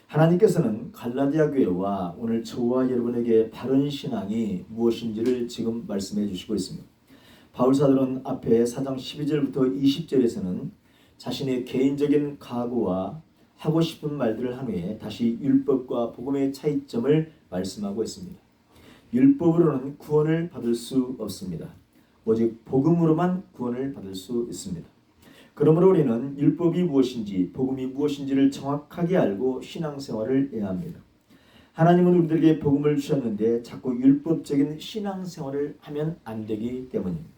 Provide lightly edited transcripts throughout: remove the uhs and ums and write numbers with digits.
하나님께서는 갈라디아 교회와 오늘 저와 여러분에게 바른 신앙이 무엇인지를 지금 말씀해 주시고 있습니다. 바울 사도는 앞에 4장 12절부터 20절에서는 자신의 개인적인 각오와 하고 싶은 말들을 한 후에 다시 율법과 복음의 차이점을 말씀하고 있습니다. 율법으로는 구원을 받을 수 없습니다. 오직 복음으로만 구원을 받을 수 있습니다. 그러므로 우리는 율법이 무엇인지 복음이 무엇인지를 정확하게 알고 신앙생활을 해야 합니다. 하나님은 우리들에게 복음을 주셨는데 자꾸 율법적인 신앙생활을 하면 안 되기 때문입니다.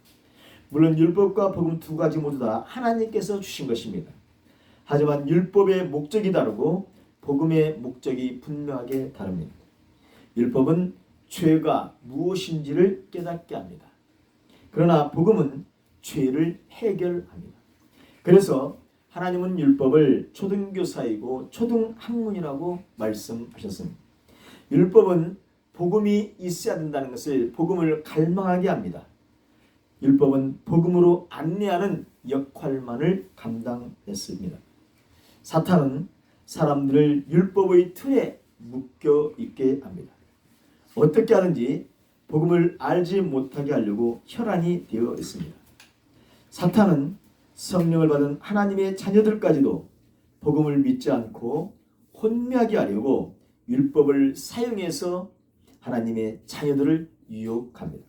물론 율법과 복음 두 가지 모두 다 하나님께서 주신 것입니다. 하지만 율법의 목적이 다르고 복음의 목적이 분명하게 다릅니다. 율법은 죄가 무엇인지를 깨닫게 합니다. 그러나 복음은 죄를 해결합니다. 그래서 하나님은 율법을 초등교사이고 초등학문이라고 말씀하셨습니다. 율법은 복음이 있어야 된다는 것을 복음을 갈망하게 합니다. 율법은 복음으로 안내하는 역할만을 감당했습니다. 사탄은 사람들을 율법의 틀에 묶여 있게 합니다. 어떻게 하든지 복음을 알지 못하게 하려고 혈안이 되어 있습니다. 사탄은 성령을 받은 하나님의 자녀들까지도 복음을 믿지 않고 혼미하게 하려고 율법을 사용해서 하나님의 자녀들을 유혹합니다.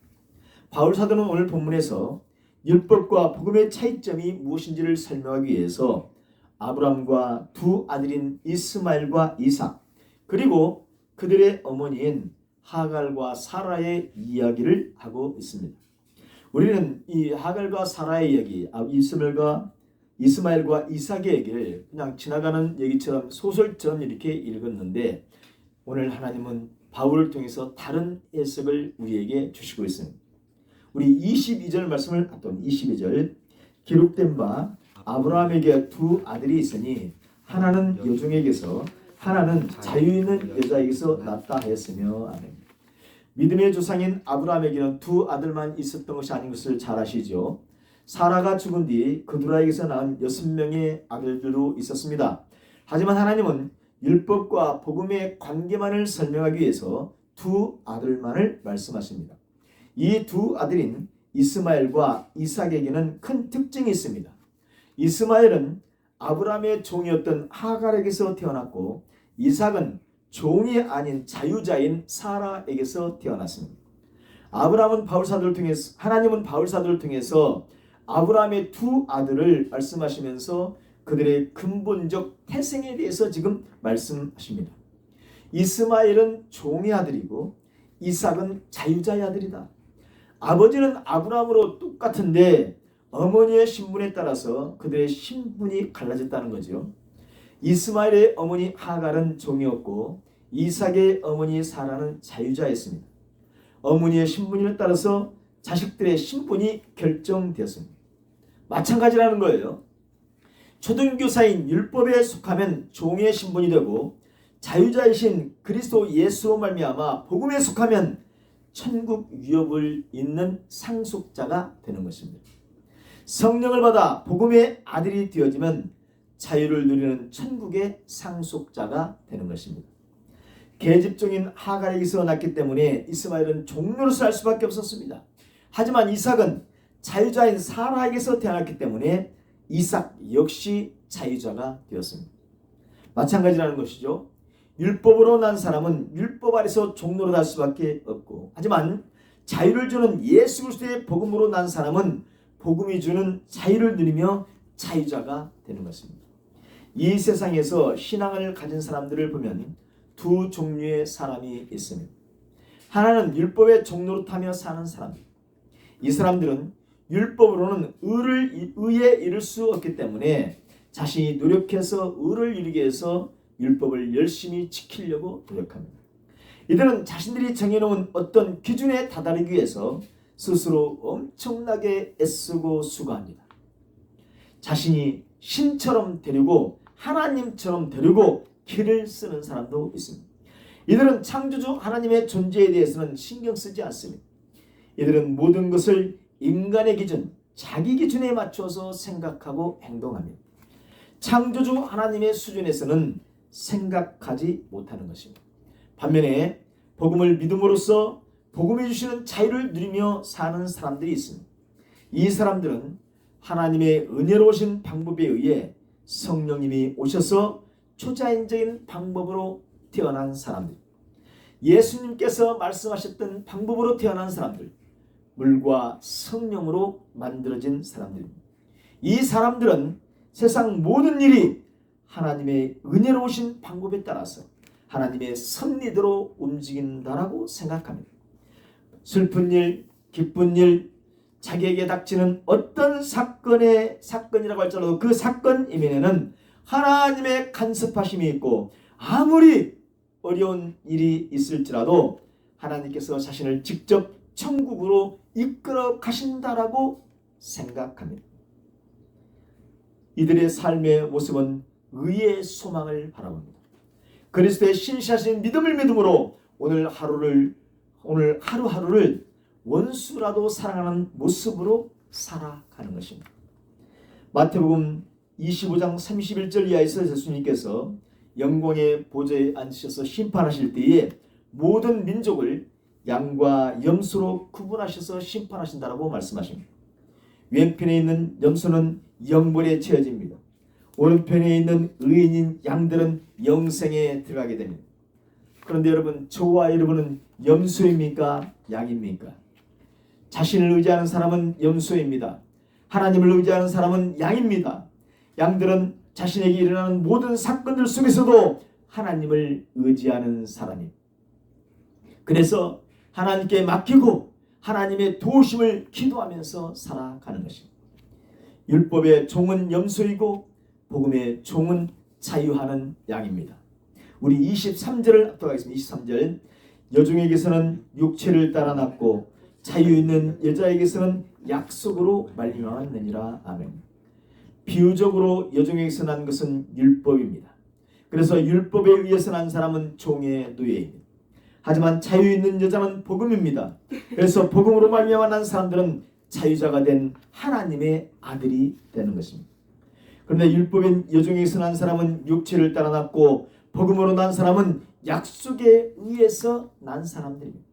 바울 사도는 오늘 본문에서 율법과 복음의 차이점이 무엇인지를 설명하기 위해서 아브라함과 두 아들인 이스마엘과 이삭 그리고 그들의 어머니인 하갈과 사라의 이야기를 하고 있습니다. 우리는 이 하갈과 사라의 이야기, 이스마엘과 이삭의 얘기를 그냥 지나가는 얘기처럼 소설처럼 이렇게 읽었는데 오늘 하나님은 바울을 통해서 다른 해석을 우리에게 주시고 있습니다. 우리 22절 말씀을 봤던 22절 기록된 바 아브라함에게 두 아들이 있으니 하나는 여종에게서 하나는 자유 있는 여자에게서 낳았다 하였으며 아멘. 믿음의 조상인 아브라함에게는 두 아들만 있었던 것이 아닌 것을 잘 아시죠. 사라가 죽은 뒤 그두라에게서 낳은 6명의 아들들도 있었습니다. 하지만 하나님은 율법과 복음의 관계만을 설명하기 위해서 두 아들만을 말씀하십니다. 이 두 아들인 이스마엘과 이삭에게는 큰 특징이 있습니다. 이스마엘은 아브라함의 종이었던 하갈에게서 태어났고 이삭은 종이 아닌 자유자인 사라에게서 태어났습니다. 하나님은 바울 사도를 통해서 아브라함의 두 아들을 말씀하시면서 그들의 근본적 태생에 대해서 지금 말씀하십니다. 이스마엘은 종의 아들이고 이삭은 자유자의 아들이다. 아버지는 아브라함으로 똑같은데 어머니의 신분에 따라서 그들의 신분이 갈라졌다는 거죠. 이스마엘의 어머니 하갈은 종이었고 이삭의 어머니 사라는 자유자였습니다. 어머니의 신분에 따라서 자식들의 신분이 결정되었습니다. 마찬가지라는 거예요. 초등교사인 율법에 속하면 종의 신분이 되고 자유자이신 그리스도 예수로 말미암아 복음에 속하면 천국 유업을 잇는 상속자가 되는 것입니다. 성령을 받아 복음의 아들이 되어지면 자유를 누리는 천국의 상속자가 되는 것입니다. 계집종인 하갈에게서 낳기 때문에 이스마엘은 종로로서 할 수밖에 없었습니다. 하지만 이삭은 자유자인 사라에게서 태어났기 때문에 이삭 역시 자유자가 되었습니다. 마찬가지라는 것이죠. 율법으로 난 사람은 율법 아래서 종로로 날 수밖에 없고 하지만 자유를 주는 예수 그리스도의 복음으로 난 사람은 복음이 주는 자유를 누리며 자유자가 되는 것입니다. 이 세상에서 신앙을 가진 사람들을 보면 두 종류의 사람이 있습니다. 하나는 율법의 종노릇하며 사는 사람. 이 사람들은 율법으로는 의에 이를 수 없기 때문에 자신이 노력해서 의를 이루기 위해서 율법을 열심히 지키려고 노력합니다. 이들은 자신들이 정해놓은 어떤 기준에 다다르기 위해서 스스로 엄청나게 애쓰고 수고합니다. 자신이 신처럼 되려고 하나님처럼 되려고 길을 쓰는 사람도 있습니다. 이들은 창조주 하나님의 존재에 대해서는 신경 쓰지 않습니다. 이들은 모든 것을 인간의 기준, 자기 기준에 맞춰서 생각하고 행동합니다. 창조주 하나님의 수준에서는 생각하지 못하는 것입니다. 반면에 복음을 믿음으로써 복음이 주시는 자유를 누리며 사는 사람들이 있습니다. 이 사람들은 하나님의 은혜로우신 방법에 의해 성령님이 오셔서 초자연적인 방법으로 태어난 사람들, 예수님께서 말씀하셨던 방법으로 태어난 사람들, 물과 성령으로 만들어진 사람들입니다. 이 사람들은 세상 모든 일이 하나님의 은혜로우신 방법에 따라서 하나님의 섭리대로 움직인다라고 생각합니다. 슬픈 일, 기쁜 일, 자기에게 닥치는 어떤 사건이라고 할지라도 그 사건 이면에는 하나님의 간섭하심이 있고, 아무리 어려운 일이 있을지라도 하나님께서 자신을 직접 천국으로 이끌어 가신다라고 생각합니다. 이들의 삶의 모습은 의의 소망을 바라봅니다. 그리스도의 신실하신 믿음을 믿음으로 오늘 하루하루를 원수라도 사랑하는 모습으로 살아가는 것입니다. 마태복음 25장 31절 이하에서 예수님께서 영광의 보좌에 앉으셔서 심판하실 때에 모든 민족을 양과 염소로 구분하셔서 심판하신다라고 말씀하십니다. 왼편에 있는 염소는 영벌에 채워집니다. 오른편에 있는 의인인 양들은 영생에 들어가게 됩니다. 그런데 여러분, 저와 여러분은 염소입니까? 양입니까? 자신을 의지하는 사람은 염소입니다. 하나님을 의지하는 사람은 양입니다. 양들은 자신에게 일어나는 모든 사건들 속에서도 하나님을 의지하는 사람입니다. 그래서 하나님께 맡기고 하나님의 도우심을 기도하면서 살아가는 것입니다. 율법의 종은 염소이고 복음의 종은 자유하는 양입니다. 우리 23절을 합독하겠습니다. 23절. 여종에게서는 육체를 따라 낳고 자유 있는 여자에게서는 약속으로 말미암았느니라. 아멘. 비유적으로 여종에게서 난 것은 율법입니다. 그래서 율법에 의해서 난 사람은 종의 노예입니다. 하지만 자유 있는 여자는 복음입니다. 그래서 복음으로 말미암아 난 사람들은 자유자가 된 하나님의 아들이 되는 것입니다. 그런데 율법인 여종에게서 난 사람은 육체를 따라 낳고 복음으로 난 사람은 약속에 의해서 난 사람들입니다.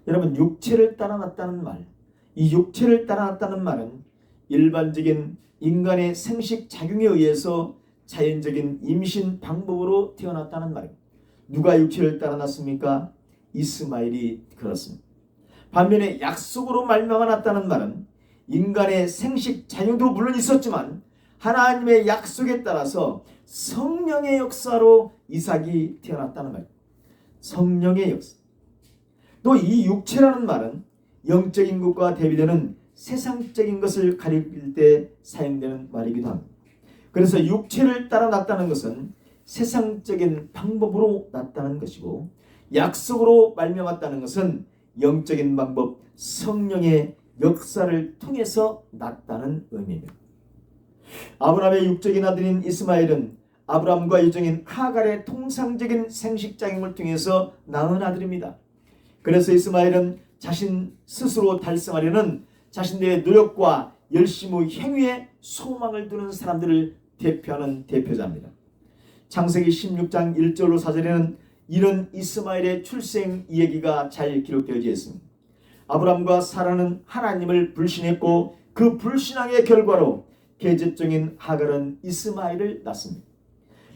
여러분, 육체를 따라 낳았다는 말, 이 육체를 따라 낳았다는 말은 일반적인 인간의 생식 작용에 의해서 자연적인 임신 방법으로 태어났다는 말입니다. 누가 육체를 따라 낳습니까? 이스마엘이 그렇습니다. 반면에 약속으로 말미암아 났다는 말은 인간의 생식 자유도 물론 있었지만 하나님의 약속에 따라서 성령의 역사로 이삭이 태어났다는 말입니다. 성령의 역사. 또 이 육체라는 말은 영적인 것과 대비되는 세상적인 것을 가리킬 때 사용되는 말이기도 합니다. 그래서 육체를 따라 낳았다는 것은 세상적인 방법으로 낳았다는 것이고, 약속으로 말미암았다는 것은 영적인 방법, 성령의 역사를 통해서 낳았다는 의미입니다. 아브라함의 육적인 아들인 이스마엘은 아브라함과 여종인 하갈의 통상적인 생식작용을 통해서 낳은 아들입니다. 그래서 이스마엘은 자신 스스로 달성하려는 자신들의 노력과 열심의 행위에 소망을 두는 사람들을 대표하는 대표자입니다. 창세기 16장 1절로 4절에는 이런 이스마엘의 출생 이야기가 잘 기록되어 있습니다. 아브람과 사라는 하나님을 불신했고 그 불신앙의 결과로 계집종인 하갈은 이스마엘을 낳습니다.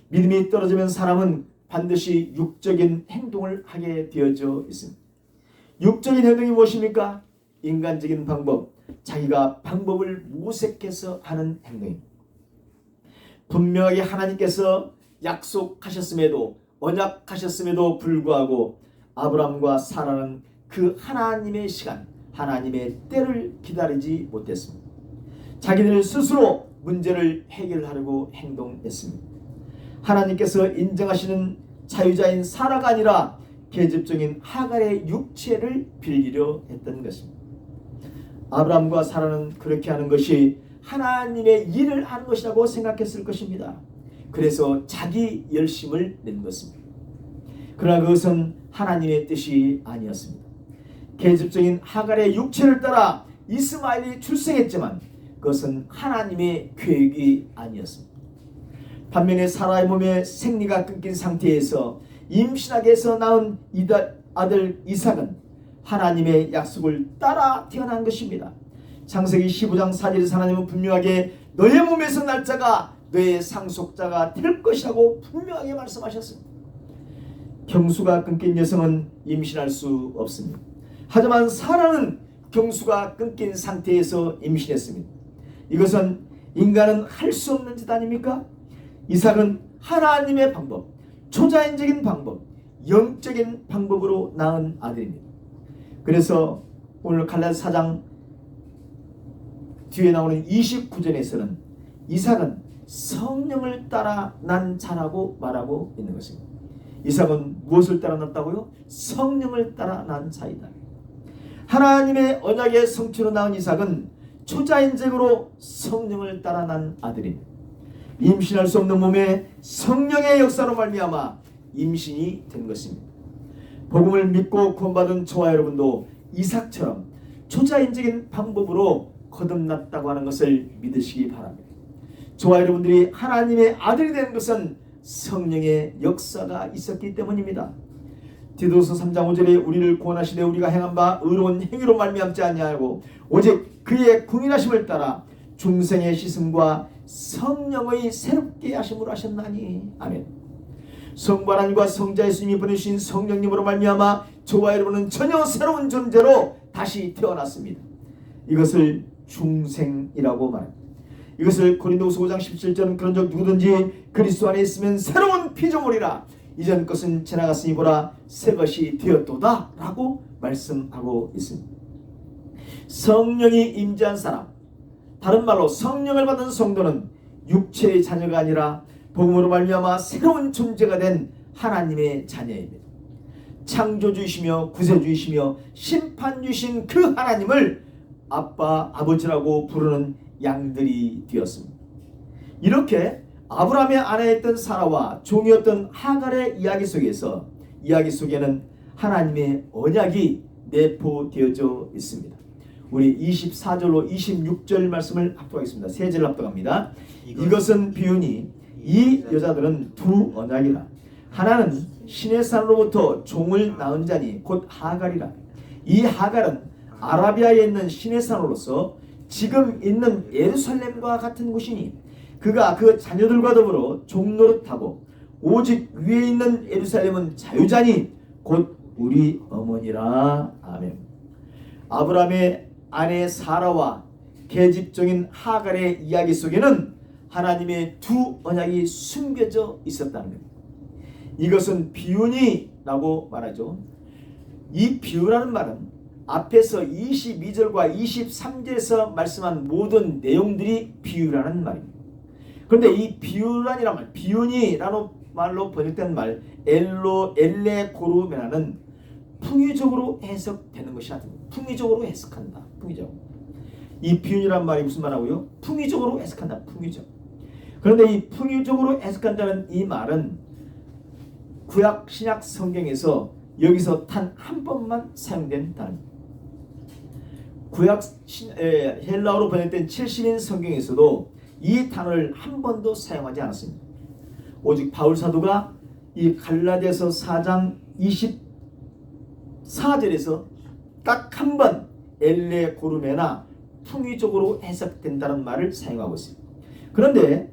믿음이 떨어지면 사람은 반드시 육적인 행동을 하게 되어져 있습니다. 육적인 행동이 무엇입니까? 인간적인 방법, 자기가 방법을 모색해서 하는 행동입니다. 분명하게 하나님께서 약속하셨음에도 언약하셨음에도 불구하고 아브람과 사라는 그 하나님의 시간, 하나님의 때를 기다리지 못했습니다. 자기들 스스로 문제를 해결하려고 행동했습니다. 하나님께서 인정하시는 자유자인 사라가 아니라 계집종인 하갈의 육체를 빌리려 했던 것입니다. 아브람과 사라는 그렇게 하는 것이 하나님의 일을 하는 것이라고 생각했을 것입니다. 그래서 자기 열심을 낸 것입니다. 그러나 그것은 하나님의 뜻이 아니었습니다. 계집종인 하갈의 육체를 따라 이스마엘이 출생했지만 그것은 하나님의 계획이 아니었습니다. 반면에 사라의 몸에 생리가 끊긴 상태에서 임신하게 해서 낳은 아들 이삭은 하나님의 약속을 따라 태어난 것입니다. 창세기 15장 4절에서 하나님은 분명하게 너의 몸에서 날 자가 너의 상속자가 될 것이라고 분명하게 말씀하셨습니다. 경수가 끊긴 여성은 임신할 수 없습니다. 하지만 사라는 경수가 끊긴 상태에서 임신했습니다. 이것은 인간은 할 수 없는 짓 아닙니까? 이삭은 하나님의 방법, 초자연적인 방법, 영적인 방법으로 낳은 아들입니다. 그래서 오늘 갈라디아 4장 뒤에 나오는 29절에서는 이삭은 성령을 따라 난 자라고 말하고 있는 것입니다. 이삭은 무엇을 따라 났다고요? 성령을 따라 난 자이다. 하나님의 언약의 성취로 낳은 이삭은 초자연적으로 성령을 따라 난 아들입니다. 임신할 수 없는 몸에 성령의 역사로 말미암아 임신이 된 것입니다. 복음을 믿고 구원받은 저와 여러분도 이삭처럼 초자연적인 방법으로 거듭났다고 하는 것을 믿으시기 바랍니다. 저와 여러분들이 하나님의 아들이 된 것은 성령의 역사가 있었기 때문입니다. 디도서 3장 5절에 우리를 구원하시되 우리가 행한 바 의로운 행위로 말미암지 아니하고 오직 그의 궁일하심을 따라 중생의 씻음과 성령의 새롭게 하심으로 하셨나니. 아멘. 성부 하나님과 성자 예수님이 보내주신 성령님으로 말미암아 저와 여러분은 전혀 새로운 존재로 다시 태어났습니다. 이것을 중생이라고 말합니다. 이것을 고린도후서 5장 17절은 그런즉 누구든지 그리스도 안에 있으면 새로운 피조물이라 이전 것은 지나갔으니 보라 새 것이 되었도다 라고 말씀하고 있습니다. 성령이 임재한 사람, 다른 말로 성령을 받은 성도는 육체의 자녀가 아니라 복음으로 말미암아 새로운 존재가 된 하나님의 자녀입니다. 창조주이시며 구세주이시며 심판주이신 그 하나님을 아빠, 아버지라고 부르는 양들이 되었습니다. 이렇게 아브라함의 아내였던 사라와 종이었던 하갈의 이야기 속에는 하나님의 언약이 내포되어져 있습니다. 우리 24절로 26절 말씀을 합독하겠습니다. 세 절을 합독합니다. 이것은 비유니 이 여자들은 두 언약이라. 하나는 신의 산으로부터 종을 낳은 자니 곧 하갈이라. 이 하갈은 아라비아에 있는 신의 산으로서 지금 있는 예루살렘과 같은 곳이니 그가 그 자녀들과 더불어 종노릇하고 오직 위에 있는 예루살렘은 자유자니 곧 우리 어머니라. 아멘. 아브라함의 아내 사라와 계집종인 하갈의 이야기 속에는 하나님의 두 언약이 숨겨져 있었다는 겁니다. 이것은 비유니라고 말하죠. 이 비유라는 말은 앞에서 22절과 23절에서 말씀한 모든 내용들이 비유라는 말입니다. 그런데 이 비유란이란 말, 비유니라는 말로 번역된 말 엘레고르메나는 풍의적으로 해석되는 것이 아닙니다. 풍의적으로 해석한다. 풍의적. 이 비유니란 말이 무슨 말하고요? 풍의적으로 해석한다. 풍의적. 그런데 이 풍의적으로 해석한다는 이 말은 구약 신약 성경에서 여기서 단 한 번만 사용된 단어입니다. 구약 헬라어로 번역된 70인 성경에서도 이 단어를 한 번도 사용하지 않았습니다. 오직 바울 사도가 이 갈라디아서 4장 24절에서 딱 한 번 엘레고르메나 풍의적으로 해석된다는 말을 사용하고 있습니다. 그런데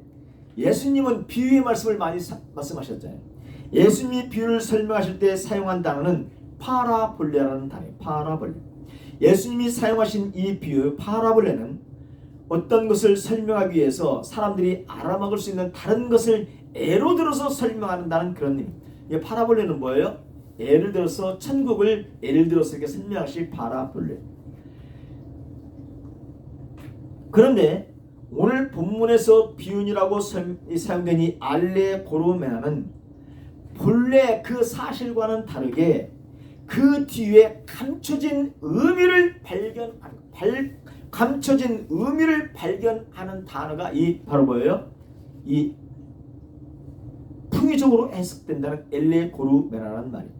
예수님은 비유의 말씀을 많이 말씀하셨잖아요. 예수님이 비유를 설명하실 때 사용한 단어는 파라볼레라는 단어예요. 파라볼레. 예수님이 사용하신 이 비유 파라볼레는 어떤 것을 설명하기 위해서 사람들이 알아먹을 수 있는 다른 것을 예로 들어서 설명한다는 그런 의미. 이 파라볼레는 뭐예요? 예를 들어서 천국을 예를 들어서 이렇게 설명하실 파라볼레. 그런데 오늘 본문에서 비유니라고 사용된 이 알레고르메나는 본래 그 사실과는 다르게 그 뒤에 감춰진 의미를 발견하는 단어가 이 바로 뭐예요? 이 풍의적으로 해석된다는 엘레고르메나라는 말이에요.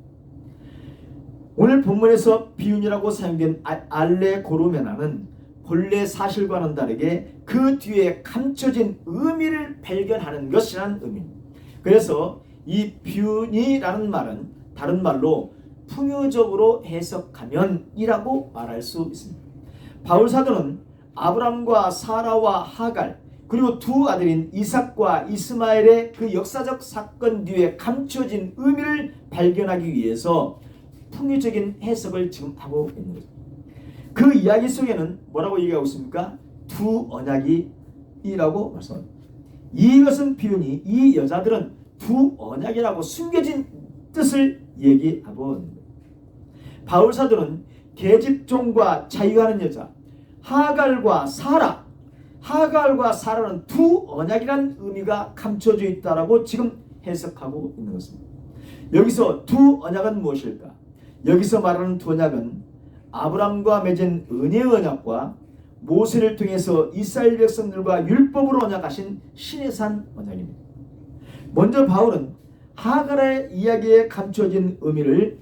오늘 본문에서 비유니라고 사용된 알레고르메나는 본래 사실과는 다르게 그 뒤에 감춰진 의미를 발견하는 것이라는 의미입니다. 그래서 이 비유니라는 말은 다른 말로 풍요적으로 해석하면이라고 말할 수 있습니다. 바울 사도는 아브람과 사라와 하갈 그리고 두 아들인 이삭과 이스마엘의 그 역사적 사건 뒤에 감춰진 의미를 발견하기 위해서 풍요적인 해석을 지금 하고 있는 거죠. 그 이야기 속에는 뭐라고 얘기하고 있습니까? 두 언약이라고 말씀합니다. 이것은 비유니 이 여자들은 두 언약이라고 숨겨진 뜻을 얘기하고 있는 거예요. 바울 사도는 계집종과 자유하는 여자 하갈과 사라는 두 언약이라는 의미가 감춰져 있다라고 지금 해석하고 있는 것입니다. 여기서 두 언약은 무엇일까? 여기서 말하는 두 언약은 아브람과 맺은 은혜의 언약과 모세를 통해서 이스라엘 백성들과 율법으로 언약하신 시내산 언약입니다. 먼저 바울은 하갈의 이야기에 감춰진 의미를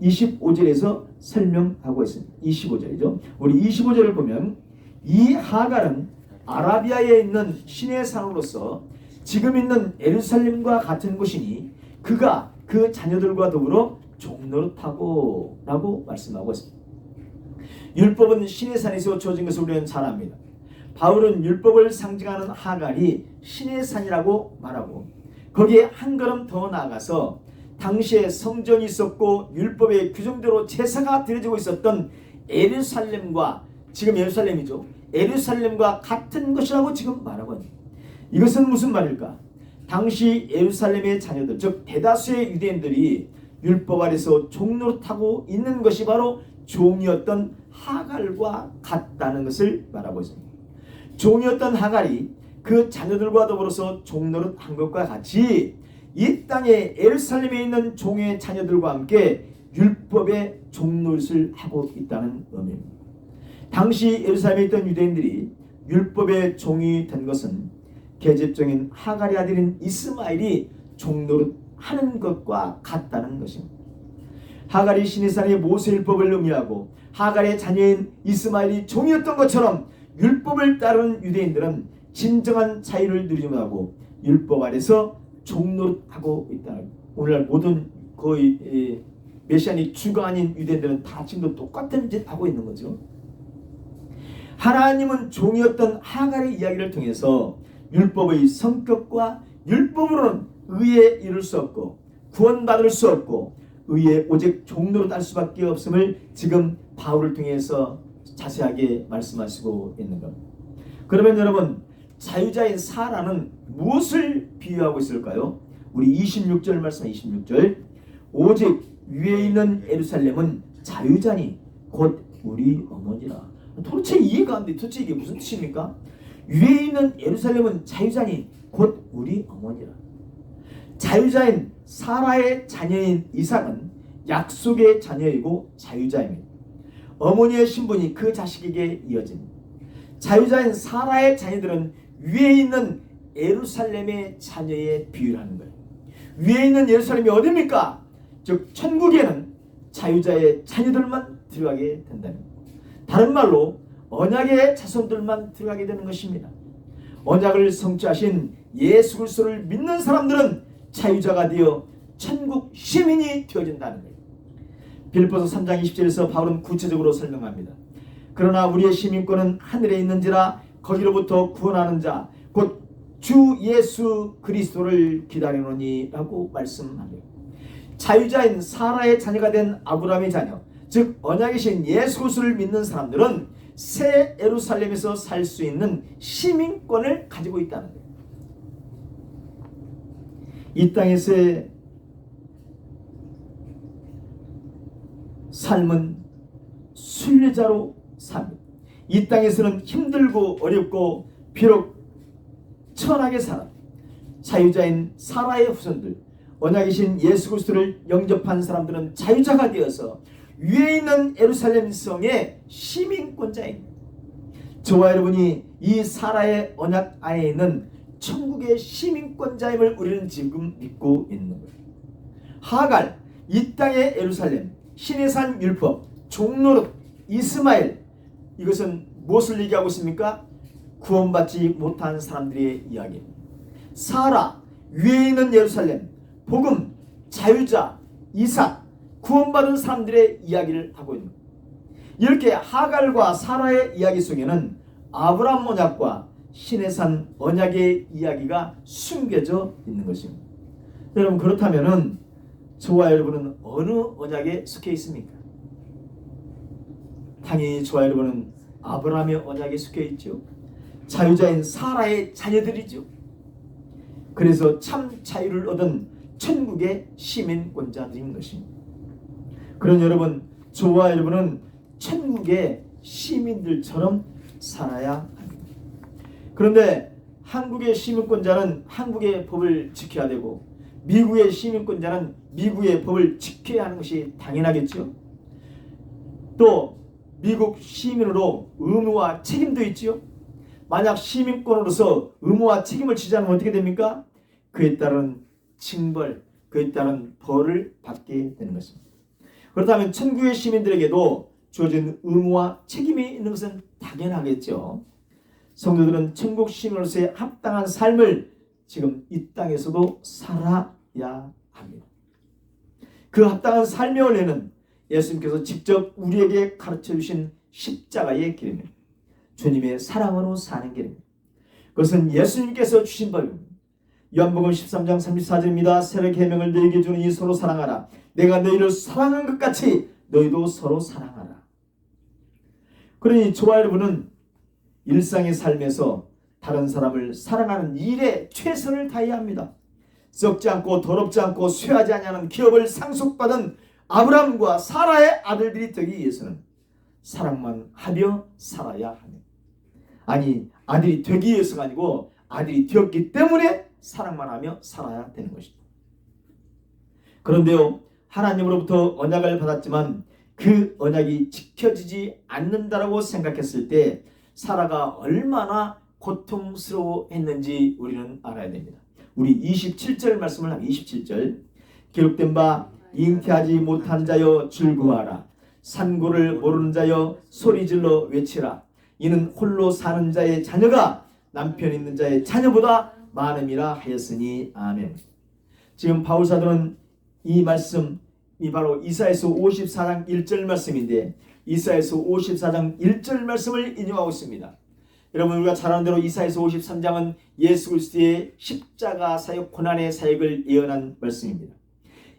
25절에서 설명하고 있습니다. 25절이죠. 우리 25절을 보면 이 하갈은 아라비아에 있는 신의 산으로서 지금 있는 예루살렘과 같은 곳이니 그가 그 자녀들과 더불어 종노릇하고 라고 말씀하고 있습니다. 율법은 신의 산에서 주어진 것을 우리는 잘 압니다. 바울은 율법을 상징하는 하갈이 신의 산이라고 말하고 거기에 한 걸음 더 나아가서 당시에 성전이 있었고 율법의 규정대로 제사가 드려지고 있었던 예루살렘과 지금 예루살렘이죠. 예루살렘과 같은 것이라고 지금 말하고 있습니다. 이것은 무슨 말일까? 당시 예루살렘의 자녀들 즉 대다수의 유대인들이 율법 아래서 종노릇하고 있는 것이 바로 종이었던 하갈과 같다는 것을 말하고 있습니다. 종이었던 하갈이 그 자녀들과 더불어서 종노릇한 것과 같이 이 땅에 예루살렘에 있는 종의 자녀들과 함께 율법의 종노릇을 하고 있다는 의미입니다. 당시 예루살렘에 있던 유대인들이 율법의 종이 된 것은 계집종인 하갈의 아들인 이스마엘이 종노릇하는 것과 같다는 것입니다. 하갈이 시내산의 모세율법을 의미하고 하갈의 자녀인 이스마엘이 종이었던 것처럼 율법을 따르는 유대인들은 진정한 자유를 누리지 못하고 율법 아래서 종노릇하고 있다. 오늘날 모든 거의 메시아닉 주가 아닌 유대인들은 다 지금도 똑같은 짓 하고 있는 거죠. 하나님은 종이었던 하갈의 이야기를 통해서 율법의 성격과 율법으로는 의에 이룰 수 없고 구원받을 수 없고 의에 오직 종노릇할 수밖에 없음을 지금 바울을 통해서 자세하게 말씀하시고 있는 겁니다. 그러면 여러분 자유자인 사라는 무엇을 비유하고 있을까요? 우리 26절 말씀 26절 오직 위에 있는 예루살렘은 자유자니 곧 우리 어머니라. 도대체 이해가 안 돼. 도대체 이게 무슨 뜻입니까? 위에 있는 예루살렘은 자유자니 곧 우리 어머니라. 자유자인 사라의 자녀인 이삭은 약속의 자녀이고 자유자입니다. 어머니의 신분이 그 자식에게 이어집니다. 자유자인 사라의 자녀들은 위에 있는 예루살렘의 자녀에 비유를 하는 거예요. 위에 있는 예루살렘이 어디입니까? 즉 천국에는 자유자의 자녀들만 들어가게 된다는 거예요. 다른 말로 언약의 자손들만 들어가게 되는 것입니다. 언약을 성취하신 예수 그리스도를 믿는 사람들은 자유자가 되어 천국 시민이 되어진다는 거예요. 빌립보서 3장 20절에서 바울은 구체적으로 설명합니다. 그러나 우리의 시민권은 하늘에 있는지라 거기로부터 구원하는 자 곧 주 예수 그리스도를 기다리노니 라고 말씀합니다. 자유자인 사라의 자녀가 된 아브라함의 자녀 즉 언약이신 예수 그리스도를 믿는 사람들은 새 예루살렘에서 살 수 있는 시민권을 가지고 있다는 거예요. 이 땅에서의 삶은 순례자로 삽니다. 이 땅에서는 힘들고 어렵고 비록 천하게 살아 자유자인 사라의 후손들 언약이신 예수 그리스도를 영접한 사람들은 자유자가 되어서 위에 있는 예루살렘 성의 시민권자입니다. 저와 여러분이 이 사라의 언약 안에 있는 천국의 시민권자임을 우리는 지금 믿고 있는 거예요. 하갈, 이 땅의 예루살렘, 시내산 율법, 종노릇, 이스마엘 이것은 무엇을 얘기하고 있습니까? 구원받지 못한 사람들의 이야기. 사라, 위에 있는 예루살렘, 복음, 자유자, 이삭, 구원받은 사람들의 이야기를 하고 있는 거예요. 이렇게 하갈과 사라의 이야기 속에는 아브라함 언약과 시내산 언약의 이야기가 숨겨져 있는 것입니다. 여러분, 그렇다면 저와 여러분은 어느 언약에 속해 있습니까? 당연히 저와 여러분은 아브라함의 언약에 속해 있죠. 자유자인 사라의 자녀들이죠. 그래서 참 자유를 얻은 천국의 시민권자들인 것입니다. 그런 여러분, 저와 여러분은 천국의 시민들처럼 살아야 합니다. 그런데 한국의 시민권자는 한국의 법을 지켜야 되고 미국의 시민권자는 미국의 법을 지켜야 하는 것이 당연하겠죠. 또 미국 시민으로 의무와 책임도 있지요. 만약 시민권으로서 의무와 책임을 지지 않으면 어떻게 됩니까? 그에 따른 징벌, 그에 따른 벌을 받게 되는 것입니다. 그렇다면 천국의 시민들에게도 주어진 의무와 책임이 있는 것은 당연하겠죠. 성도들은 천국 시민으로서의 합당한 삶을 지금 이 땅에서도 살아야 합니다. 그 합당한 삶의 원리는 예수님께서 직접 우리에게 가르쳐 주신 십자가의 길입니다. 주님의 사랑으로 사는 길입니다. 그것은 예수님께서 주신 법입니다. 요한복음 13장 34절입니다. 새로운 계명을 너희에게 주노니 서로 사랑하라. 내가 너희를 사랑한 것 같이 너희도 서로 사랑하라. 그러니 저와 여러분은 일상의 삶에서 다른 사람을 사랑하는 일에 최선을 다해야 합니다. 썩지 않고 더럽지 않고 쇠하지 아니하는 기업을 상속받은 아브라함과 사라의 아들들이 되기 위해서는 사랑만 하며 살아야 합니다. 아니, 아들이 되기 위해서가 아니고 아들이 되었기 때문에 사랑만 하며 살아야 되는 것입니다. 그런데요, 하나님으로부터 언약을 받았지만 그 언약이 지켜지지 않는다라고 생각했을 때 사라가 얼마나 고통스러워했는지 우리는 알아야 됩니다. 우리 27절 말씀을 하면 27절 기록된 바 잉태하지 못한 자여 즐거워하라. 산고를 모르는 자여 소리질러 외치라. 이는 홀로 사는 자의 자녀가 남편 있는 자의 자녀보다 많음이라 하였으니 아멘. 지금 바울사도는 이 말씀이 바로 이사야서 54장 1절 말씀인데 이사야서 54장 1절 말씀을 인용하고 있습니다. 여러분, 우리가 잘 아는 대로 이사야서 53장은 예수 그리스도의 십자가 사역 고난의 사역을 예언한 말씀입니다.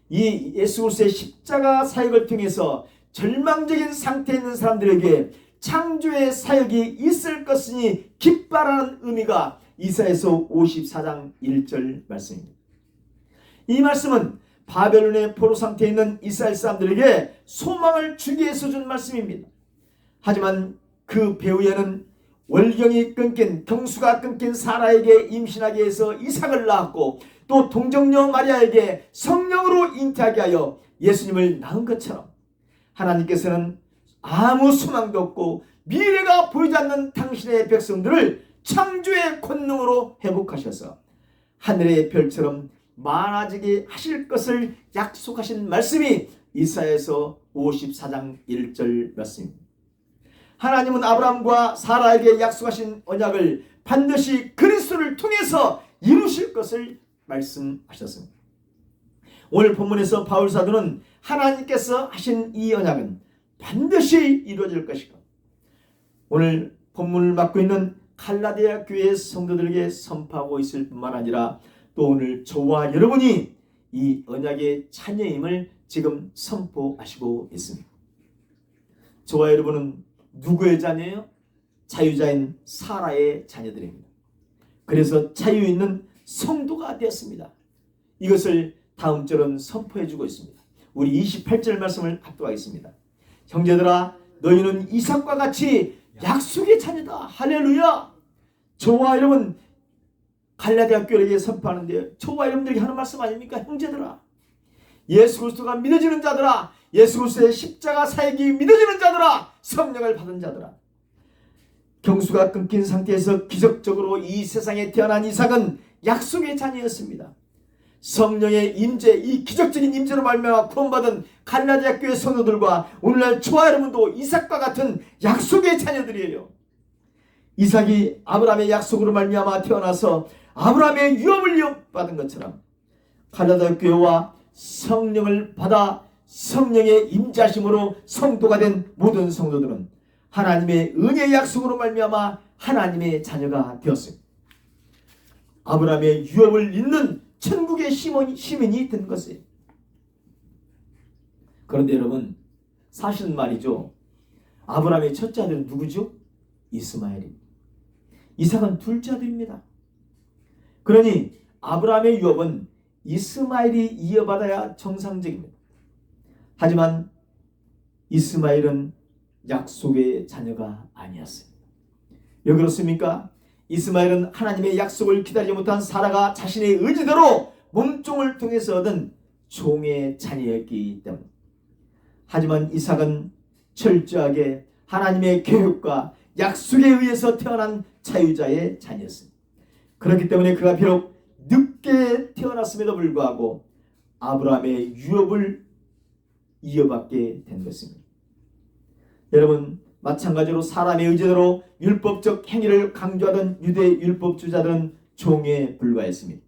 이 예수 그리스도의 십자가 사역을 통해서 절망적인 상태에 있는 사람들에게 창조의 사역이 있을 것이니 기뻐하라는 의미가 이사야서 54장 1절 말씀입니다. 이 말씀은 바벨론의 포로 상태에 있는 이스라엘 사람들에게 소망을 주기 위해서 준 말씀입니다. 하지만 그 배후에는 월경이 끊긴, 경수가 끊긴 사라에게 임신하게 해서 이삭을 낳았고 또 동정녀 마리아에게 성령으로 잉태하게 하여 예수님을 낳은 것처럼 하나님께서는 아무 소망도 없고 미래가 보이지 않는 당신의 백성들을 창조의 권능으로 회복하셔서 하늘의 별처럼 많아지게 하실 것을 약속하신 말씀이 이사야서 54장 1절 말씀입니다. 하나님은 아브라함과 사라에게 약속하신 언약을 반드시 그리스도를 통해서 이루실 것을 말씀하셨습니다. 오늘 본문에서 바울 사도는 하나님께서 하신 이 언약은 반드시 이루어질 것이고 오늘 본문을 맡고 있는 갈라디아 교회의 성도들에게 선포하고 있을 뿐만 아니라 또 오늘 저와 여러분이 이 언약의 자녀임을 지금 선포하시고 있습니다. 저와 여러분은 누구의 자녀예요? 자유자인 사라의 자녀들입니다. 그래서 자유 있는 성도가 되었습니다. 이것을 다음 절은 선포해주고 있습니다. 우리 28절 말씀을 합독하겠습니다. 형제들아, 너희는 이삭과 같이 약속의 자녀다. 할렐루야. 저와 여러분 갈라디아 교회에게 선포하는데 저와 여러분들에게 하는 말씀 아닙니까? 형제들아, 예수 그리스도가 믿어지는 자들아, 예수 그리스도의 십자가 사역이 믿어지는 자들아, 성령을 받은 자들아. 경수가 끊긴 상태에서 기적적으로 이 세상에 태어난 이삭은 약속의 자녀였습니다. 성령의 임재, 이 기적적인 임재로 말미암아 구원받은 갈라디아 교회 성도들과 오늘날 저와 여러분도 이삭과 같은 약속의 자녀들이에요. 이삭이 아브라함의 약속으로 말미암아 태어나서 아브라함의 유업을 이어받은 것처럼 갈라디아 교회와 성령을 받아 성령의 임재하심으로 성도가 된 모든 성도들은 하나님의 은혜의 약속으로 말미암아 하나님의 자녀가 되었습니다. 아브라함의 유업을 잇는 천국의 시민이 된 것이에요. 그런데 여러분, 사실은 말이죠, 아브라함의 첫째 아들은 누구죠? 이스마엘입니다. 이삭은 둘째 아들입니다. 그러니 아브라함의 유업은 이스마엘이 이어받아야 정상적입니다. 하지만 이스마엘은 약속의 자녀가 아니었습니다. 왜 그렇습니까? 이스마엘은 하나님의 약속을 기다리지 못한 사라가 자신의 의지대로 몸종을 통해서 얻은 종의 자녀였기 때문입니다. 하지만 이삭은 철저하게 하나님의 계획과 약속에 의해서 태어난 자유자의 자녀였습니다. 그렇기 때문에 그가 비록 늦게 태어났음에도 불구하고 아브라함의 유업을 이어받게 된 것입니다. 여러분, 마찬가지로 사람의 의지대로 율법적 행위를 강조하던 유대 율법주의자들은 종에 불과했습니다.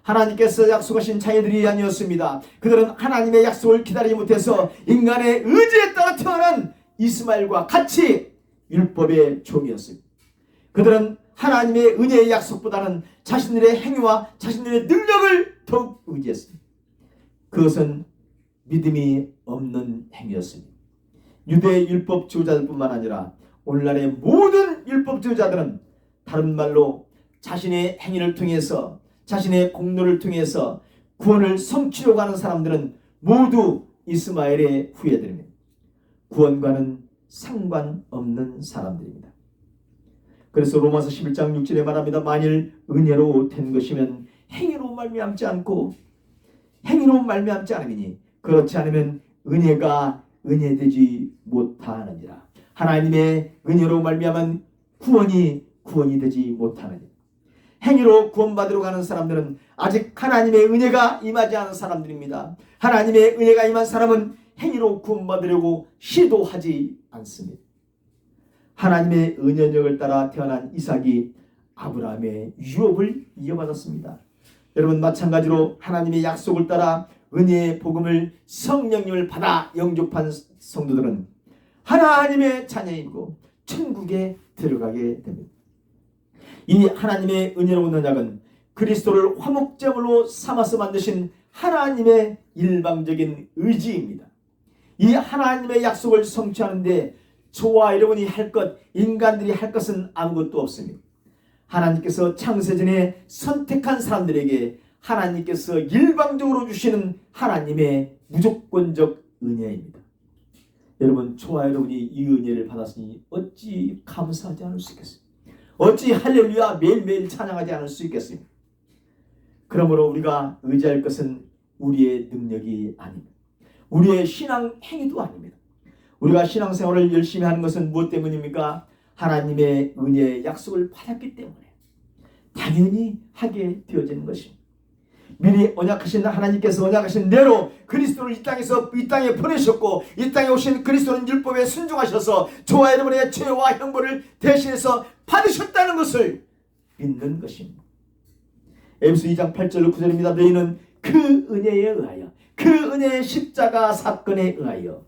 하나님께서 약속하신 자녀들이 아니었습니다. 그들은 하나님의 약속을 기다리지 못해서 인간의 의지에 따라 태어난 이스마엘과 같이 율법의 종이었습니다. 그들은 하나님의 은혜의 약속보다는 자신들의 행위와 자신들의 능력을 더욱 의지했습니다. 그것은 믿음이 없는 행위였습니다. 유대 율법주의자들뿐만 아니라 오늘날의 모든 율법주의자들은 다른 말로 자신의 행위를 통해서 자신의 공로를 통해서 구원을 성취려고 하는 사람들은 모두 이스마엘의 후예들입니다. 구원과는 상관없는 사람들입니다. 그래서 로마서 11장 6절에 말합니다. 만일 은혜로 된 것이면 행위로 말미암지 않고 행위로 말미암지 않으니 그렇지 않으면 은혜가 은혜되지 못하느니라. 하나님의 은혜로 말미암은 구원이 되지 못하느니라. 행위로 구원받으러 가는 사람들은 아직 하나님의 은혜가 임하지 않은 사람들입니다. 하나님의 은혜가 임한 사람은 행위로 구원받으려고 시도하지 않습니다. 하나님의 은연력을 따라 태어난 이삭이 아브라함의 유업을 이어받았습니다. 여러분, 마찬가지로 하나님의 약속을 따라 은혜의 복음을 성령님을 받아 영접한 성도들은 하나님의 자녀이고 천국에 들어가게 됩니다. 이 하나님의 은혜로운 언약은 그리스도를 화목제물로 삼아서 만드신 하나님의 일방적인 의지입니다. 이 하나님의 약속을 성취하는데 저와 여러분이 할 것, 인간들이 할 것은 아무것도 없습니다. 하나님께서 창세전에 선택한 사람들에게 하나님께서 일방적으로 주시는 하나님의 무조건적 은혜입니다. 여러분, 저와 여러분이 이 은혜를 받았으니 어찌 감사하지 않을 수 있겠습니까? 어찌 할렐루야 매일매일 찬양하지 않을 수 있겠습니까? 그러므로 우리가 의지할 것은 우리의 능력이 아닙니다. 우리의 신앙 행위도 아닙니다. 우리가 신앙생활을 열심히 하는 것은 무엇 때문입니까? 하나님의 은혜의 약속을 받았기 때문에 당연히 하게 되어지는 것입니다. 미리 언약하신 하나님께서 언약하신 대로 그리스도를 이 땅에 보내셨고 이 땅에 오신 그리스도는 율법에 순종하셔서 저와 여러분의 죄와 형벌을 대신해서 받으셨다는 것을 믿는 것입니다. 에베소 2장 8절 9절입니다. 너희는 그 은혜에 의하여 그 은혜의 십자가 사건에 의하여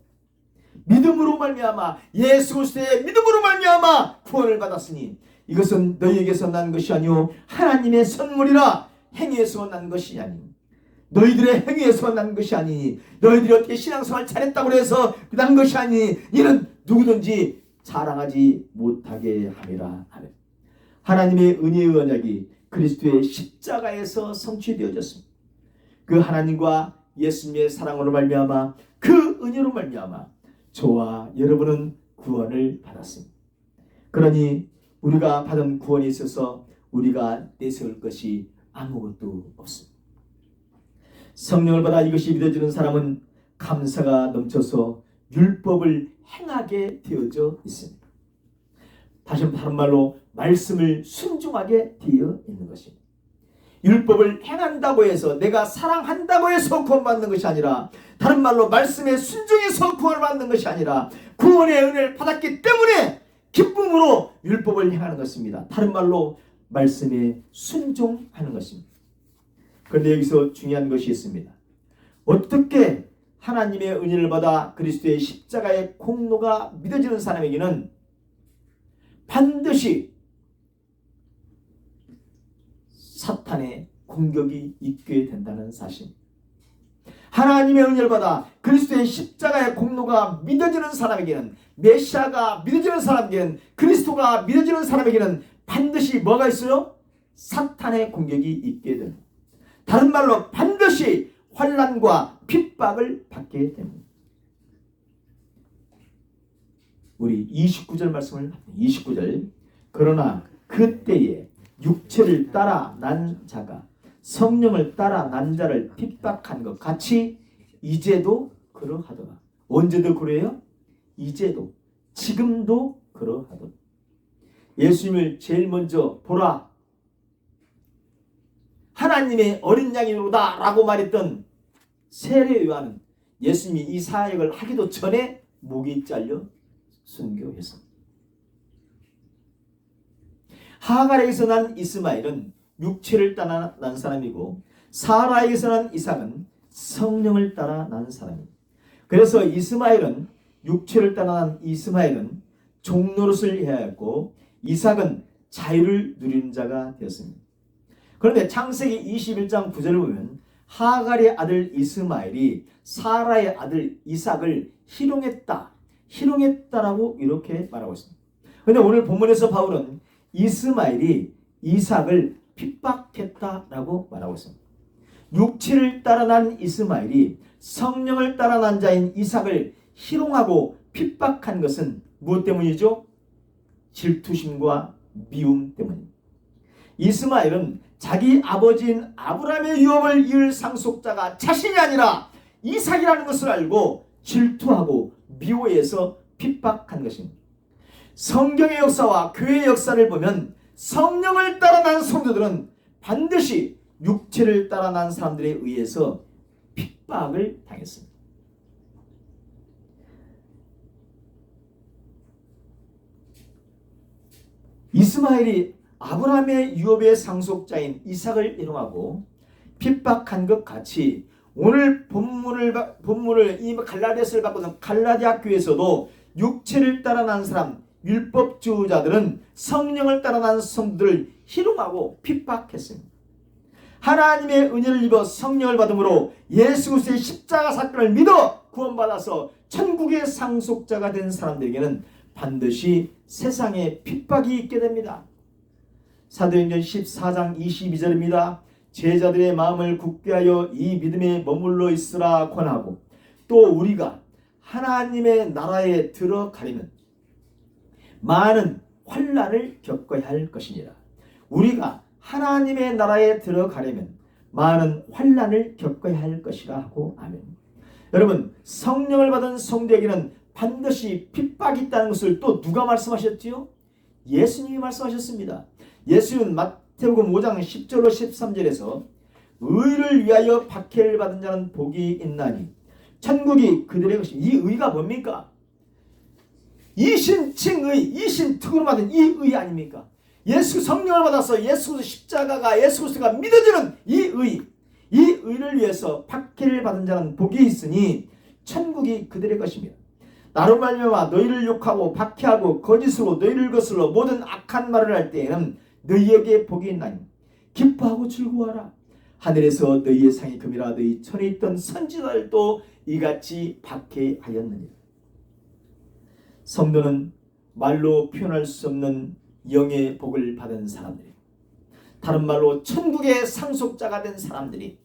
믿음으로 말미암아 예수 그리스도의 믿음으로 말미암아 구원을 받았으니 이것은 너희에게서 난 것이 아니오 하나님의 선물이라. 행위에서 난 것이 아니니 너희들의 행위에서 난 것이 아니니 너희들이 어떻게 신앙생활 잘했다고 해서 난 것이 아니니 이는 누구든지 자랑하지 못하게 함이라 하며 하나님의 은혜의 언약이 그리스도의 십자가에서 성취되어졌습니다. 그 하나님과 예수님의 사랑으로 말미암아 그 은혜로 말미암아 저와 여러분은 구원을 받았습니다. 그러니 우리가 받은 구원에 있어서 우리가 내세울 것이 아무것도 없습니다. 성령을 받아 이것이 믿어지는 사람은 감사가 넘쳐서 율법을 행하게 되어져 있습니다. 다시 다른 말로 말씀을 순종하게 되어 있는 것입니다. 율법을 행한다고 해서, 내가 사랑한다고 해서 구원받는 것이 아니라, 다른 말로 말씀에 순종해서 구원을 받는 것이 아니라 구원의 은혜를 받았기 때문에 기쁨으로 율법을 행하는 것입니다. 다른 말로 말씀에 순종하는 것입니다. 그런데 여기서 중요한 것이 있습니다. 어떻게 하나님의 은혜를 받아 그리스도의 십자가의 공로가 믿어지는 사람에게는 반드시 사탄의 공격이 있게 된다는 사실. 하나님의 은혜를 받아 그리스도의 십자가의 공로가 믿어지는 사람에게는, 메시아가 믿어지는 사람에게는, 그리스도가 믿어지는 사람에게는 반드시 뭐가 있어요? 사탄의 공격이 있게 됩니다. 다른 말로 반드시 환난과 핍박을 받게 됩니다. 우리 29절 말씀을, 29절, 그러나 그때에 육체를 따라 난 자가 성령을 따라 난 자를 핍박한 것 같이 이제도 그러하더라. 언제도 그래요? 이제도, 지금도 그러하더라. 예수님을 제일 먼저 보라, 하나님의 어린 양이로다 라고 말했던 세례 요한은 예수님이 이 사역을 하기도 전에 목이 잘려 순교했습니다. 하갈에게서 난 이스마엘은 육체를 따라 난 사람이고, 사라에게서 난 이삭은 성령을 따라 난 사람입니다. 그래서 이스마엘은, 육체를 따라 난 이스마엘은 종노릇을 해야 했고, 이삭은 자유를 누리는 자가 되었습니다. 그런데 창세기 21장 9절을 보면 하갈의 아들 이스마엘이 사라의 아들 이삭을 희롱했다라고 이렇게 말하고 있습니다. 그런데 오늘 본문에서 바울은 이스마엘이 이삭을 핍박했다라고 말하고 있습니다. 육체를 따라 난 이스마엘이 성령을 따라 난 자인 이삭을 희롱하고 핍박한 것은 무엇 때문이죠? 질투심과 미움 때문입니다. 이스마엘은 자기 아버지인 아브라함의 유업을 이을 상속자가 자신이 아니라 이삭이라는 것을 알고 질투하고 미워해서 핍박한 것입니다. 성경의 역사와 교회의 역사를 보면 성령을 따라 난 성도들은 반드시 육체를 따라 난 사람들에 의해서 핍박을 당했습니다. 이스마엘이 아브라함의 유업의 상속자인 이삭을 희롱하고 핍박한 것 같이 오늘 본문을 이 갈라디아서를 바꾸는 갈라디아 교회에서도 육체를 따라 난 사람, 율법주의자들은 성령을 따라 난 성도들을 희롱하고 핍박했습니다. 하나님의 은혜를 입어 성령을 받음으로 예수 그리스도의 십자가 사건을 믿어 구원받아서 천국의 상속자가 된 사람들에게는 반드시 세상에 핍박이 있게 됩니다. 사도행전 14장 22절입니다. 제자들의 마음을 굳게 하여 이 믿음에 머물러 있으라 권하고, 또 우리가 하나님의 나라에 들어가려면 많은 환난을 겪어야 할 것이니라. 우리가 하나님의 나라에 들어가려면 많은 환난을 겪어야 할 것이라 하고 아멘. 여러분, 성령을 받은 성도에게는 반드시 핍박이 있다는 것을 또 누가 말씀하셨지요? 예수님이 말씀하셨습니다. 예수님은 마태복음 5장 10절로 13절에서 의를 위하여 박해를 받은 자는 복이 있나니 천국이 그들의 것입니다. 이 의가 뭡니까? 이신칭의, 이신특으로 받은 이 의 아닙니까? 예수 성령을 받아서 예수 십자가가 예수 그리스도가 믿어지는 이 의를 위해서 박해를 받은 자는 복이 있으니 천국이 그들의 것입니다. 나로 말미암아 너희를 욕하고 박해하고 거짓으로 너희를 거슬러 모든 악한 말을 할 때에는 너희에게 복이 있나니 기뻐하고 즐거워하라. 하늘에서 너희의 상이 금이라 너희 천에 있던 선지자들도 이같이 박해하였느니라. 성도는 말로 표현할 수 없는 영의 복을 받은 사람들이, 다른 말로 천국의 상속자가 된 사람들이,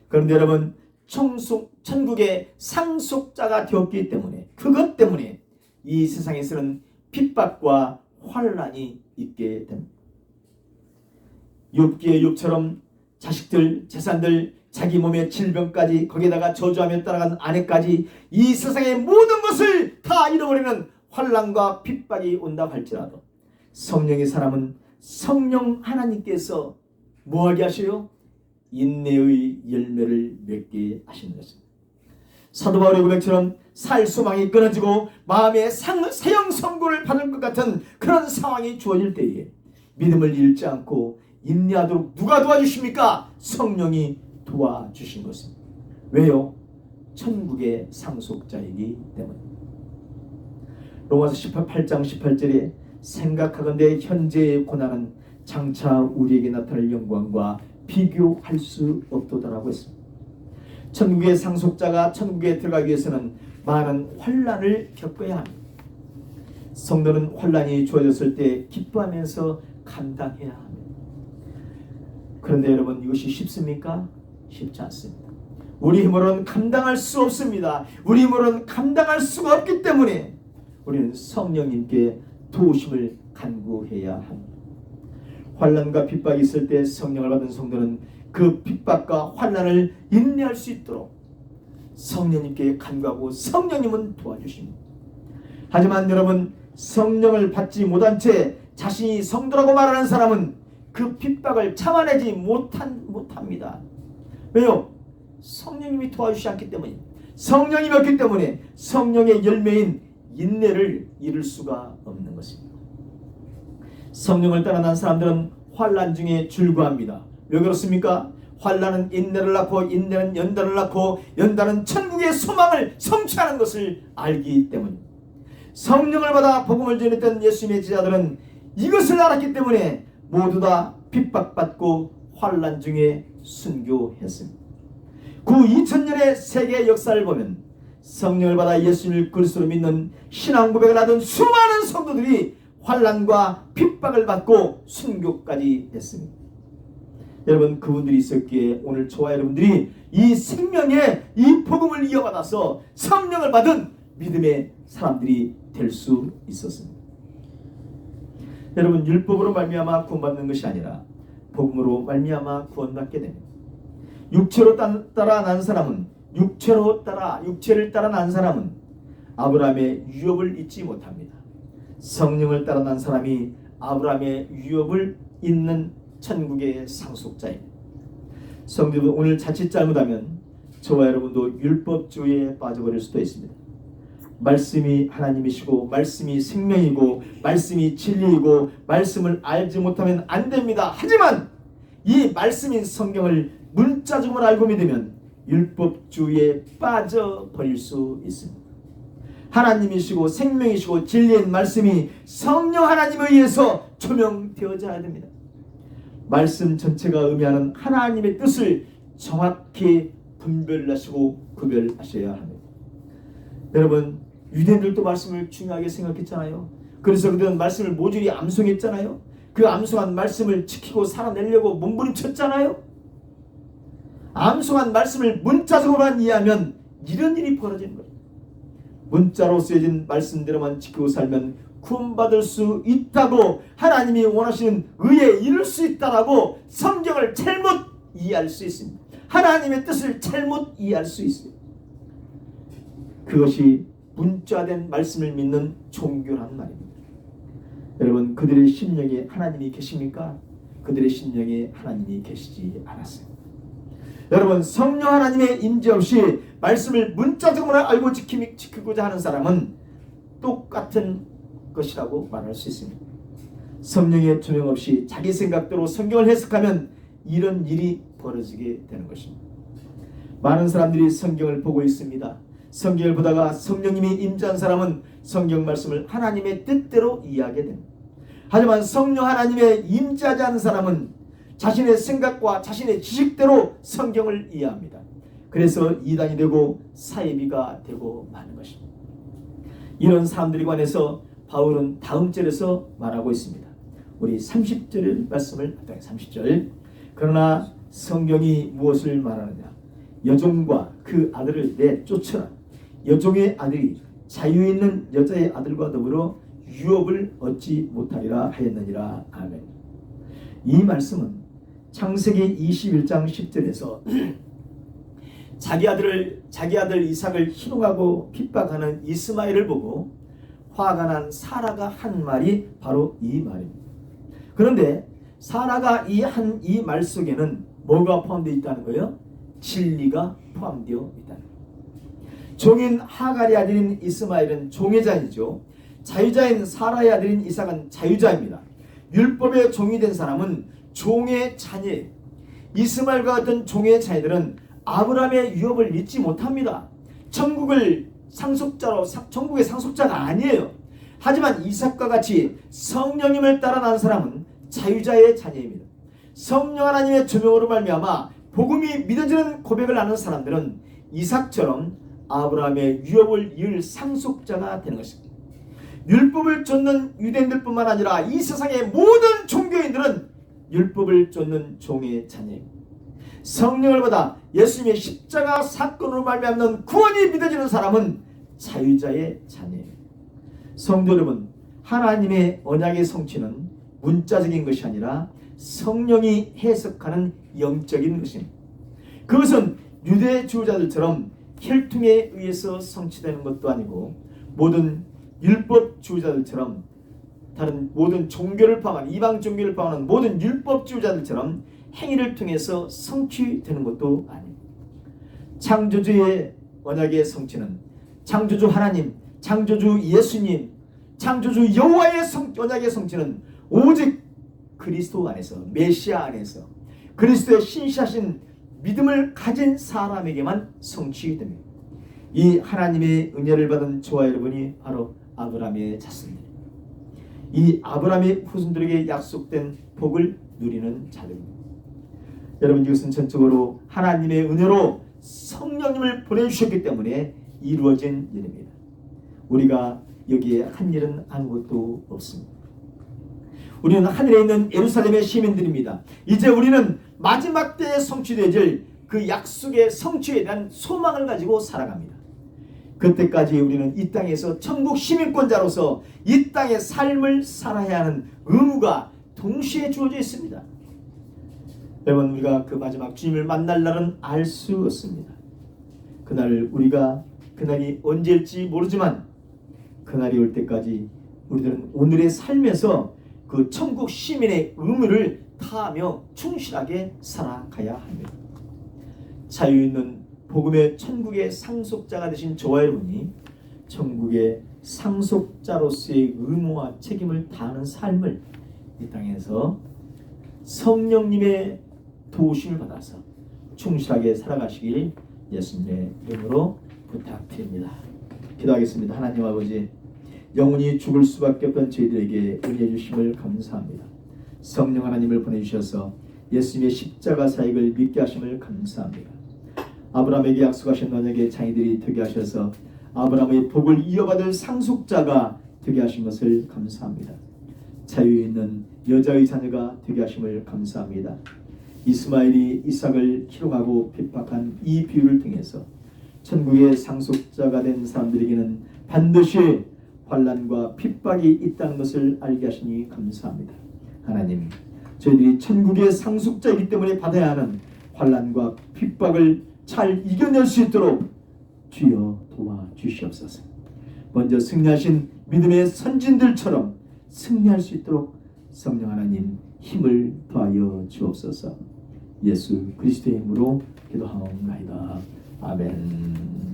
그런데 여러분 천국의 상속자가 되었기 때문에, 그것 때문에 이 세상에서는 핍박과 환난이 있게 됩니다. 욥기의 욥처럼 자식들, 재산들, 자기 몸의 질병까지, 거기에다가 저주하며 따라간 아내까지 이 세상의 모든 것을 다 잃어버리는 환난과 핍박이 온다고 할지라도 성령의 사람은 성령 하나님께서 뭐하게 하셔요? 인내의 열매를 맺게 하시는 것입니다. 사도 바울의 고백처럼 살 소망이 끊어지고 마음에 세형 선고를 받을 것 같은 그런 상황이 주어질 때에 믿음을 잃지 않고 인내하도록 누가 도와주십니까? 성령이 도와주신 것입니다. 왜요? 천국의 상속자이기 때문입니다. 로마서 8장 18절에 생각하건대 현재의 고난은 장차 우리에게 나타날 영광과 비교할 수 없도다라고 했습니다. 천국의 상속자가 천국에 들어가기 위해서는 많은 환난을 겪어야 합니다. 성도는 환난이 주어졌을 때 기뻐하면서 감당해야 합니다. 그런데 여러분, 이것이 쉽습니까? 쉽지 않습니다. 우리 힘으로는 감당할 수 없습니다. 우리 힘으로는 감당할 수가 없기 때문에 우리는 성령님께 도우심을 간구해야 합니다. 환난과 핍박이 있을 때 성령을 받은 성도는 그 핍박과 환난을 인내할 수 있도록 성령님께 간구하고 성령님은 도와주십니다. 하지만 여러분, 성령을 받지 못한 채 자신이 성도라고 말하는 사람은 그 핍박을 참아내지 못합니다. 왜요? 성령님이 도와주시지 않기 때문입니다. 성령님이 없기 때문에 성령의 열매인 인내를 이룰 수가 없는 것입니다. 성령을 따라 난 사람들은 환난 중에 즐거워합니다. 왜 그렇습니까? 환난은 인내를 낳고 인내는 연단을 낳고 연단은 천국의 소망을 성취하는 것을 알기 때문입니다. 성령을 받아 복음을 전했던 예수님의 제자들은 이것을 알았기 때문에 모두 다 핍박받고 환난 중에 순교했습니다. 구 2000년의 세계 역사를 보면 성령을 받아 예수님을 그리스도로 믿는 신앙 고백을 하던 수많은 성도들이 환난과 핍박을 받고 순교까지 했습니다. 여러분, 그분들이 있었기에 오늘 저와 여러분들이 이 생명의 이 복음을 이어받아서 성령을 받은 믿음의 사람들이 될 수 있었습니다. 여러분, 율법으로 말미암아 구원받는 것이 아니라 복음으로 말미암아 구원받게 됩니다. 육체로 따라 난 사람은 육체를 따라 난 사람은 아브라함의 유업을 잊지 못합니다. 성령을 따라 난 사람이 아브라함의 유업을 잇는 천국의 상속자입니다. 성도들, 오늘 자칫 잘못하면 저와 여러분도 율법주의에 빠져버릴 수도 있습니다. 말씀이 하나님이시고 말씀이 생명이고 말씀이 진리이고 말씀을 알지 못하면 안 됩니다. 하지만 이 말씀인 성경을 문자적으로 알고 믿으면 율법주의에 빠져버릴 수 있습니다. 하나님이시고 생명이시고 진리인 말씀이 성령 하나님에 의해서 조명되어져야 됩니다. 말씀 전체가 의미하는 하나님의 뜻을 정확히 분별하시고 구별하셔야 합니다. 여러분, 유대인들도 말씀을 중요하게 생각했잖아요. 그래서 그들은 말씀을 모조리 암송했잖아요. 그 암송한 말씀을 지키고 살아내려고 몸부림쳤잖아요. 암송한 말씀을 문자적으로만 이해하면 이런 일이 벌어지는 거예요. 문자로 쓰여진 말씀대로만 지키고 살면 구원받을 수 있다고, 하나님이 원하시는 의에 이룰 수 있다라고 성경을 잘못 이해할 수 있습니다. 하나님의 뜻을 잘못 이해할 수 있어요. 그것이 문자된 말씀을 믿는 종교란 말입니다. 여러분, 그들의 심령에 하나님이 계십니까? 그들의 심령에 하나님이 계시지 않았어요. 여러분, 성령 하나님의 임재 없이 말씀을 문자적으로 알고 지키고자 하는 사람은 똑같은 것이라고 말할 수 있습니다. 성령의 조명 없이 자기 생각대로 성경을 해석하면 이런 일이 벌어지게 되는 것입니다. 많은 사람들이 성경을 보고 있습니다. 성경을 보다가 성령님이 임재한 사람은 성경 말씀을 하나님의 뜻대로 이해하게 됩니다. 하지만 성령 하나님의 임재하지 않은 사람은 자신의 생각과 자신의 지식대로 성경을 이해합니다. 그래서 이단이 되고 사이비가 되고 마는 것입니다. 이런 사람들에 관해서 바울은 다음 절에서 말하고 있습니다. 우리 30절 말씀을 30절. 그러나 성경이 무엇을 말하느냐? 여종과 그 아들을 내쫓으라. 여종의 아들이 자유 있는 여자의 아들과 더불어 유업을 얻지 못하리라 하였느니라. 아멘. 이 말씀은 창세기 21장 10절에서 자기 아들 이삭을 희롱하고 핍박하는 이스마엘을 보고 화가 난 사라가 한 말이 바로 이 말입니다. 그런데 사라가 이 말 속에는 뭐가 포함되어 있다는 거예요? 진리가 포함되어 있다는 거예요. 종인 하갈의 아들인 이스마엘은 종의 자이죠. 자유자인 사라의 아들인 이삭은 자유자입니다. 율법의 종이 된 사람은 종의 자녀예요. 이스마엘과 같은 종의 자녀들은 아브라함의 유업을 믿지 못합니다. 천국의 상속자가 아니에요. 하지만 이삭과 같이 성령님을 따라 난 사람은 자유자의 자녀입니다. 성령 하나님의 조명으로 말미암아 복음이 믿어지는 고백을 하는 사람들은 이삭처럼 아브라함의 유업을 이을 상속자가 되는 것입니다. 율법을 쫓는 유대인들뿐만 아니라 이 세상의 모든 종교인들은 율법을 쫓는 종의 자녀입니다. 성령을 받아 예수님의 십자가 사건으로 말미암는 구원이 믿어지는 사람은 자유자의 자녀예요. 성도 여러분, 하나님의 언약의 성취는 문자적인 것이 아니라 성령이 해석하는 영적인 것입니다. 그것은 유대 주의자들처럼 혈통에 의해서 성취되는 것도 아니고 모든 율법 주의자들처럼 다른 모든 종교를 포함한 이방 종교를 포함한 모든 율법 주의자들처럼 행위를 통해서 성취되는 것도 아닙니다. 창조주의 언약의 성취는 창조주 하나님, 창조주 예수님, 창조주 여호와의 언약의 성취는 오직 그리스도 안에서, 메시아 안에서 그리스도의 신실하신 믿음을 가진 사람에게만 성취됩니다. 이 하나님의 은혜를 받은 저와 여러분이 바로 아브라함의 자손입니다. 이 아브라함의 후손들에게 약속된 복을 누리는 자들입니다. 여러분, 이것은 전적으로 하나님의 은혜로 성령님을 보내주셨기 때문에 이루어진 일입니다. 우리가 여기에 한 일은 아무것도 없습니다. 우리는 하늘에 있는 예루살렘의 시민들입니다. 이제 우리는 마지막 때에 성취되질 그 약속의 성취에 대한 소망을 가지고 살아갑니다. 그때까지 우리는 이 땅에서 천국 시민권자로서 이 땅의 삶을 살아야 하는 의무가 동시에 주어져 있습니다. 여러분, 우리가 그 마지막 주님을 만날 날은 알 수 없습니다. 그날이 언제일지 모르지만 그날이 올 때까지 우리들은 오늘의 삶에서 그 천국 시민의 의무를 다하며 충실하게 살아가야 합니다. 자유 있는 복음의 천국의 상속자가 되신 저와 여러분이 천국의 상속자로서의 의무와 책임을 다하는 삶을 이 땅에서 성령님의 도우심을 받아서 충실하게 살아가시길 예수님의 이름으로 부탁드립니다. 기도하겠습니다. 하나님 아버지, 영원히 죽을 수밖에 없던 저희들에게 은혜 주심을 감사합니다. 성령 하나님을 보내주셔서 예수님의 십자가 사역을 믿게 하심을 감사합니다. 아브라함에게 약속하신 언약의 자녀들이 되게 하셔서 아브라함의 복을 이어받을 상속자가 되게 하신 것을 감사합니다. 자유 있는 여자의 자녀가 되게 하심을 감사합니다. 이스마엘이 이삭을 희롱하고 핍박한 이 비유를 통해서 천국의 상속자가 된 사람들에게는 반드시 환난과 핍박이 있다는 것을 알게 하시니 감사합니다. 하나님, 저희들이 천국의 상속자이기 때문에 받아야 하는 환난과 핍박을 잘 이겨낼 수 있도록 주여 도와주시옵소서. 먼저 승리하신 믿음의 선진들처럼 승리할 수 있도록 성령 하나님 힘을 더하여 주옵소서. 예수 그리스도의 이름으로 기도하옵나이다. 아멘.